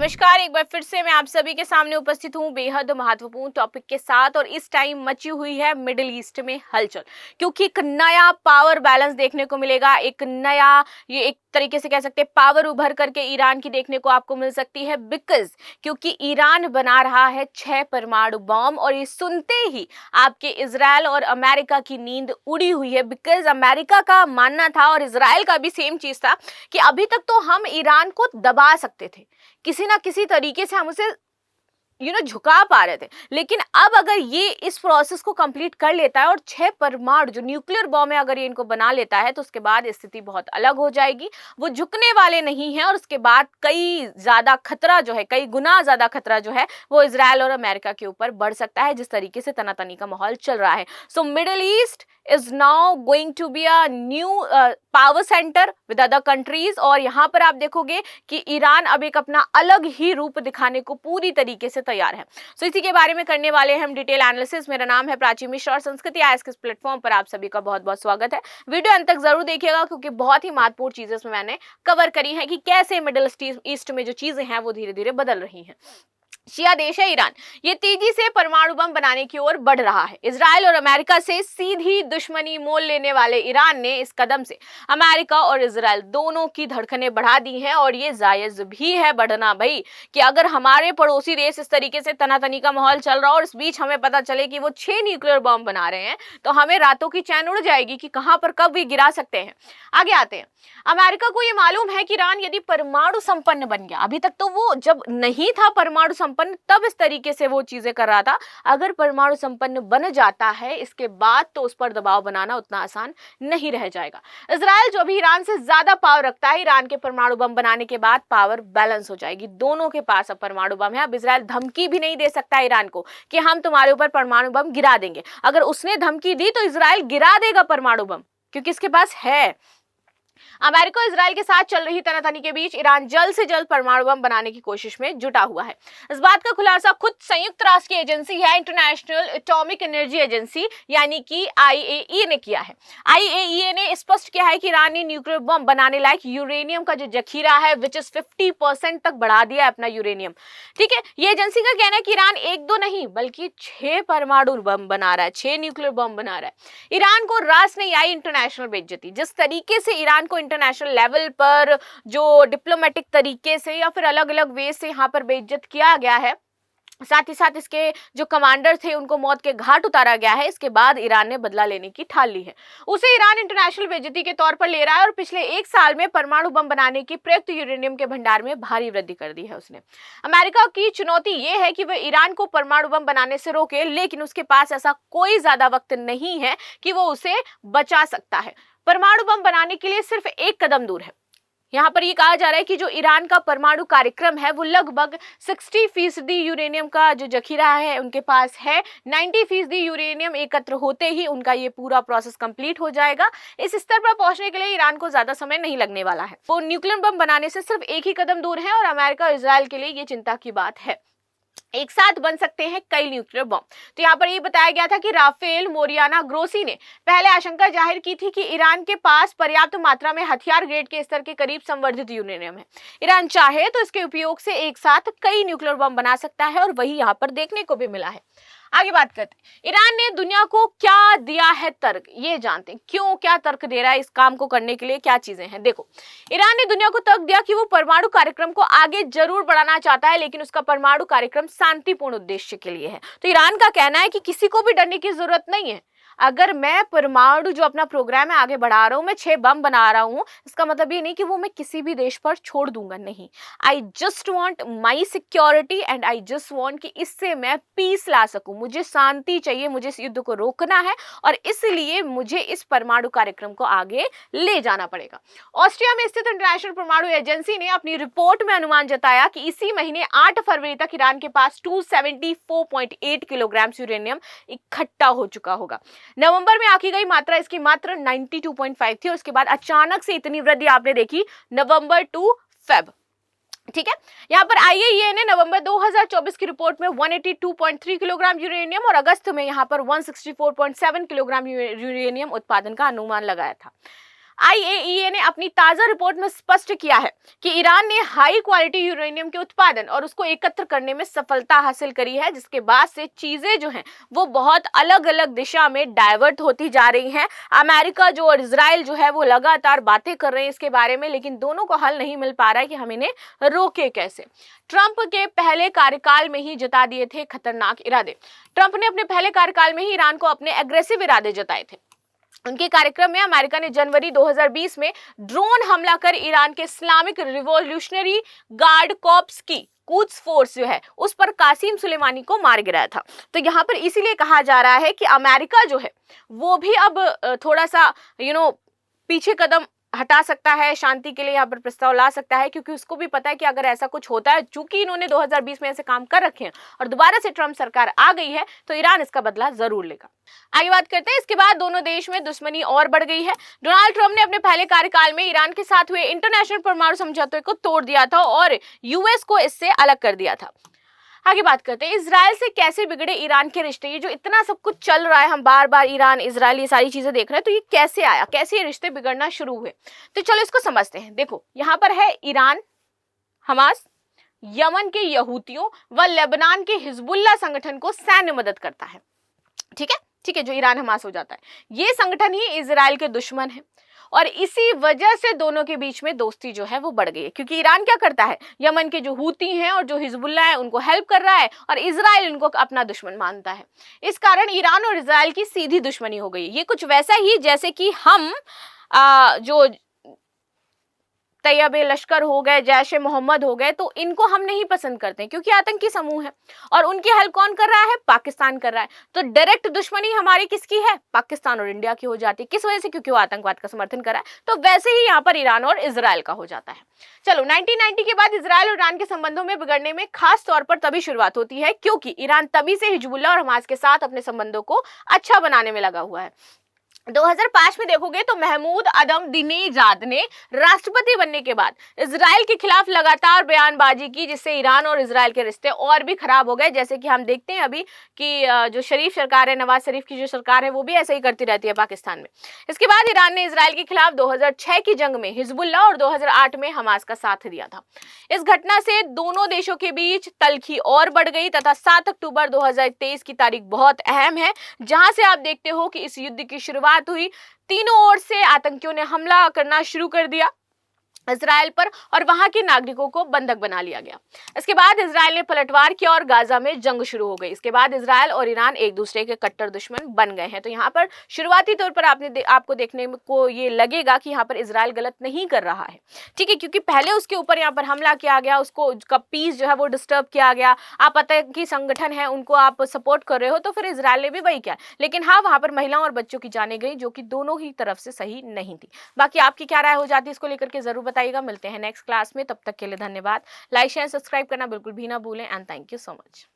नमस्कार, एक बार फिर से मैं आप सभी के सामने उपस्थित हूँ बेहद महत्वपूर्ण टॉपिक के साथ। और इस टाइम मची हुई है मिडिल ईस्ट में हलचल, क्योंकि एक नया पावर बैलेंस देखने को मिलेगा। एक नया, ये एक तरीके से कह सकते हैं, पावर उभर करके ईरान की देखने को आपको मिल सकती है। क्योंकि ईरान बना रहा है 6 परमाणु बम, और ये सुनते ही आपके इजराइल और अमेरिका की नींद उड़ी हुई है। बिकॉज अमेरिका का मानना था और इजराइल का भी सेम चीज था कि अभी तक तो हम ईरान को दबा सकते थे, किसी ना किसी तरीके से हम उसे झुका पा रहे थे। लेकिन अब अगर ये इस प्रोसेस को कंप्लीट कर लेता है और 6 परमाणु जो न्यूक्लियर बॉम्ब है अगर ये इनको बना लेता है, तो उसके बाद स्थिति बहुत अलग हो जाएगी। वो झुकने वाले नहीं है, और उसके बाद कई गुना ज्यादा खतरा जो है वो इजराइल और अमेरिका के ऊपर बढ़ सकता है, जिस तरीके से तनातनी का माहौल चल रहा है। So Middle East is now going to be a new power centre with other countries. और यहाँ पर आप देखोगे कि ईरान अब एक अपना अलग ही रूप दिखाने को पूरी तरीके से तैयार है। सो इसी के बारे में करने वाले हैं हम डिटेल एनालिसिस। मेरा नाम है प्राची मिश्रा और संस्कृति आज के इस प्लेटफॉर्म पर आप सभी का बहुत बहुत स्वागत है। वीडियो अंत तक जरूर देखिएगा, क्योंकि बहुत ही महत्वपूर्ण चीजें इसमें मैंने कवर करी है कि कैसे मिडिल ईस्ट में जो चीजें हैं वो धीरे धीरे बदल रही हैं। शिया देश है ईरान, ये तेजी से परमाणु बम बनाने की ओर बढ़ रहा है। इजराइल और अमेरिका से सीधी दुश्मनी मोल लेने वाले ईरान ने इस कदम से अमेरिका और इजराइल दोनों की धड़कनें बढ़ा दी हैं। और ये जायज भी है बढ़ना भाई, कि अगर हमारे पड़ोसी देश इस तरीके से तनातनी का माहौल चल रहा हो और इस बीच हमें पता चले कि वो 6 न्यूक्लियर बम बना रहे हैं, तो हमें रातों की चैन उड़ जाएगी कि कहां पर कब भी गिरा सकते हैं। आगे आते हैं। अमेरिका को ये मालूम है कि ईरान यदि परमाणु संपन्न बन गया, अभी तक तो वो जब नहीं था परमाणु संपन्न तब इस तरीके से वो चीजें कर रहा था, अगर परमाणु संपन्न बन जाता है इसके बाद तो उस पर दबाव बनाना उतना आसान नहीं रह जाएगा। इजराइल जो भी ईरान से ज्यादा पावर रखता है, ईरान के परमाणु बम बनाने के बाद पावर बैलेंस हो जाएगी। दोनों के पास अब परमाणु बम है। अब इजराइल धमकी भी नहीं दे सकता ईरान को कि हम तुम्हारे ऊपर परमाणु बम गिरा देंगे। अगर उसने धमकी दी तो इजराइल गिरा देगा परमाणु बम, क्योंकि इसके पास है। अमेरिका और इजराइल के साथ चल रही तनातनी के बीच ईरान जल्द से जल्द परमाणु बम बनाने की कोशिश में जुटा हुआ है। इस बात का खुलासा खुद संयुक्त राष्ट्र की एजेंसी है, इंटरनेशनल एटॉमिक एनर्जी एजेंसी यानी कि IAEA ने किया है। IAEA ने स्पष्ट किया है कि ईरान ने न्यूक्लियर बम बनाने लायक यूरेनियम का जो जखीरा है विच इज 50% तक बढ़ा दिया है अपना यूरेनियम। ठीक है, ये एजेंसी का कहना है कि ईरान 1-2 नहीं बल्कि 6 परमाणु बम बना रहा है, 6 न्यूक्लियर बम बना रहा है। ईरान को रास नहीं आई इंटरनेशनल बेइज्जती। जिस तरीके से ईरान को इंटरनेशनल लेवल पर जो डिप्लोमेटिक तरीके से या फिर अलग अलग वे से यहाँ पर बेइज्जत किया गया है, साथ ही साथ इसके जो कमांडर थे उनको मौत के घाट उतारा गया है, इसके बाद ईरान ने बदला लेने की ठान ली है। उसे ईरान इंटरनेशनल बेइज्जती के तौर पर ले रहा है और पिछले 1 साल में परमाणु बम बनाने की प्रयुक्त यूरेनियम के भंडार में भारी वृद्धि कर दी है उसने। अमेरिका की चुनौती ये है कि वह ईरान को परमाणु बम बनाने से रोके, लेकिन उसके पास ऐसा कोई ज्यादा वक्त नहीं है कि वो उसे बचा सकता है। परमाणु बम बनाने के लिए सिर्फ एक कदम दूर है। यहाँ पर ये कहा जा रहा है कि जो ईरान का परमाणु कार्यक्रम है वो लगभग 60% यूरेनियम का जो जखीरा है उनके पास है। 90% यूरेनियम एकत्र होते ही उनका ये पूरा प्रोसेस कंप्लीट हो जाएगा। इस स्तर पर पहुंचने के लिए ईरान को ज्यादा समय नहीं लगने वाला है। वो न्यूक्लियर बम बनाने से सिर्फ एक ही कदम दूर है, और अमेरिका और इजराइल के लिए ये चिंता की बात है। एक साथ बन सकते हैं कई न्यूक्लियर बम। तो यहाँ पर ये बताया गया था कि राफेल मोरियाना ग्रोसी ने पहले आशंका जाहिर की थी कि ईरान के पास पर्याप्त मात्रा में हथियार ग्रेड के स्तर के करीब संवर्धित यूरेनियम है। ईरान चाहे तो इसके उपयोग से एक साथ कई न्यूक्लियर बम बना सकता है, और वही यहाँ पर देखने को भी मिला है। आगे बात करते हैं, ईरान ने दुनिया को क्या दिया है तर्क, ये जानते हैं क्यों, क्या तर्क दे रहा है इस काम को करने के लिए, क्या चीजें हैं। देखो, ईरान ने दुनिया को तर्क दिया कि वो परमाणु कार्यक्रम को आगे जरूर बढ़ाना चाहता है, लेकिन उसका परमाणु कार्यक्रम शांतिपूर्ण उद्देश्य के लिए है। तो ईरान का कहना है कि किसी को भी डरने की जरूरत नहीं है। अगर मैं परमाणु जो अपना प्रोग्राम है आगे बढ़ा रहा हूं, मैं 6 बम बना रहा हूं, इसका मतलब ये नहीं कि वो मैं किसी भी देश पर छोड़ दूंगा, नहीं। I just want my security and I just want कि इससे मैं पीस ला सकूं। मुझे शांति चाहिए, मुझे इस युद्ध को रोकना है, और इसलिए मुझे इस परमाणु कार्यक्रम को आगे ले जाना पड़ेगा। ऑस्ट्रिया में स्थित इंटरनेशनल परमाणु एजेंसी ने अपनी रिपोर्ट में अनुमान जताया कि इसी महीने 8 फरवरी तक ईरान के पास 274.8 किलोग्राम यूरेनियम इकट्ठा हो चुका होगा। नवंबर में आकी गई मात्रा इसकी मात्र 92.5 थी, और उसके बाद अचानक से इतनी वृद्धि आपने देखी नवंबर टू फेब। ठीक है, यहाँ पर IAEA ने नवंबर 2024 की रिपोर्ट में 182.3 किलोग्राम यूरेनियम और अगस्त में यहाँ पर 164.7 किलोग्राम यूरेनियम उत्पादन का अनुमान लगाया था। आईएईए ने अपनी ताजा रिपोर्ट में स्पष्ट किया है कि ईरान ने हाई क्वालिटी यूरेनियम के उत्पादन और उसको एकत्र करने में सफलता हासिल करी है, जिसके बाद से चीजें जो हैं वो बहुत अलग अलग दिशा में डाइवर्ट होती जा रही हैं। अमेरिका जो और इजराइल जो है वो लगातार बातें कर रहे हैं इसके बारे में, लेकिन दोनों को हल नहीं मिल पा रहा है कि हम इन्हें रोके कैसे। ट्रंप के पहले कार्यकाल में ही जता दिए थे खतरनाक इरादे। ट्रंप ने अपने पहले कार्यकाल में ही ईरान को अपने एग्रेसिव इरादे जताए थे। उनके कार्यक्रम में अमेरिका ने जनवरी 2020 में ड्रोन हमला कर ईरान के इस्लामिक रिवॉल्यूशनरी गार्ड कॉर्प्स की कुद्स फोर्स जो है उस पर कासिम सुलेमानी को मार गिराया था। तो यहाँ पर इसीलिए कहा जा रहा है कि अमेरिका जो है वो भी अब थोड़ा सा पीछे कदम हटा सकता है, शांति के लिए यहाँ पर प्रस्ताव ला सकता है, क्योंकि उसको भी पता है कि अगर ऐसा कुछ होता है, चूंकि इन्होंने 2020 में ऐसे काम कर रखे हैं और दोबारा से ट्रंप सरकार आ गई है, तो ईरान इसका बदला जरूर लेगा। आगे बात करते हैं, इसके बाद दोनों देश में दुश्मनी और बढ़ गई है। डोनाल्ड ट्रंप ने अपने पहले कार्यकाल में ईरान के साथ हुए इंटरनेशनल परमाणु समझौते को तोड़ दिया था और यूएस को इससे अलग कर दिया था। आगे बात करते हैं, इजराइल से कैसे बिगड़े ईरान के रिश्ते। ये जो इतना सब कुछ चल रहा है, हम बार बार ईरान इजराइल ये सारी चीजें देख रहे हैं, तो ये कैसे आया, कैसे ये रिश्ते बिगड़ना शुरू हुए, तो चलो इसको समझते हैं। देखो यहाँ पर है ईरान, हमास, यमन के यहूतियों व लेबनान के हिजबुल्लाह संगठन को सैन्य मदद करता है। ठीक है, जो ईरान हमास हो जाता है, ये संगठन ही इजराइल के दुश्मन है और इसी वजह से दोनों के बीच में दोस्ती जो है वो बढ़ गई है, क्योंकि ईरान क्या करता है, यमन के जो हूती हैं और जो हिजबुल्ला है उनको हेल्प कर रहा है और इजराइल उनको अपना दुश्मन मानता है। इस कारण ईरान और इजराइल की सीधी दुश्मनी हो गई। ये कुछ वैसा ही जैसे कि हम जो तैयब लश्कर हो गए, जैश ए मोहम्मद हो गए, तो इनको हम नहीं पसंद करते क्योंकि आतंकी समूह है और उनकी हेल्प कौन कर रहा है, पाकिस्तान कर रहा है। तो डायरेक्ट दुश्मनी हमारी किसकी है, पाकिस्तान और इंडिया की हो जाती है। किस वजह से, क्योंकि वो आतंकवाद का समर्थन कर रहा है। तो वैसे ही यहाँ पर ईरान और इजराइल का हो जाता है। चलो 1990 के बाद इजराइल और ईरान के संबंधों में बिगड़ने में खास तौर पर तभी शुरुआत होती है क्योंकि ईरान तभी से हिजबुल्लाह और हमास के साथ अपने संबंधों को अच्छा बनाने में लगा हुआ है। 2005 में देखोगे तो महमूद अहमदीनेजाद ने राष्ट्रपति बनने के बाद इजराइल के खिलाफ लगातार बयानबाजी की, जिससे ईरान और इजराइल के रिश्ते और भी खराब हो गए। जैसे कि हम देखते हैं अभी कि जो शरीफ सरकार है, नवाज शरीफ की जो सरकार है, वो भी ऐसे ही करती रहती है पाकिस्तान में। इसके बाद ईरान ने इजराइल के खिलाफ 2006 की जंग में हिजबुल्लाह और 2008 में हमास का साथ दिया था। इस घटना से दोनों देशों के बीच तल्खी और बढ़ गई तथा 7 अक्टूबर 2023 की तारीख बहुत अहम है, जहां से आप देखते हो कि इस युद्ध की शुरुआत हुई। तीनों ओर से आतंकियों ने हमला करना शुरू कर दिया इजराइल पर और वहां के नागरिकों को बंधक बना लिया गया। इसके बाद इजराइल ने पलटवार किया और गाजा में जंग शुरू हो गई। इसके बाद इजराइल और ईरान एक दूसरे के कट्टर दुश्मन बन गए हैं। तो यहाँ पर शुरुआती तौर पर आपको देखने को ये लगेगा कि यहाँ पर इजराइल गलत नहीं कर रहा है, ठीक है, क्योंकि पहले उसके ऊपर यहाँ पर हमला किया गया, उसको उसका पीस जो है वो डिस्टर्ब किया गया, आप आतंकी संगठन है उनको आप सपोर्ट कर रहे हो, तो फिर इजराइल ने भी वही किया। लेकिन हाँ, वहां पर महिलाओं और बच्चों की जाने गई, जो कि दोनों ही तरफ से सही नहीं थी। बाकी आपकी क्या राय हो जाती है इसको लेकर के जरूर बताइएगा। मिलते हैं नेक्स्ट क्लास में, तब तक के लिए धन्यवाद। लाइक शेयर सब्सक्राइब करना बिल्कुल भी ना भूलें and thank you so much.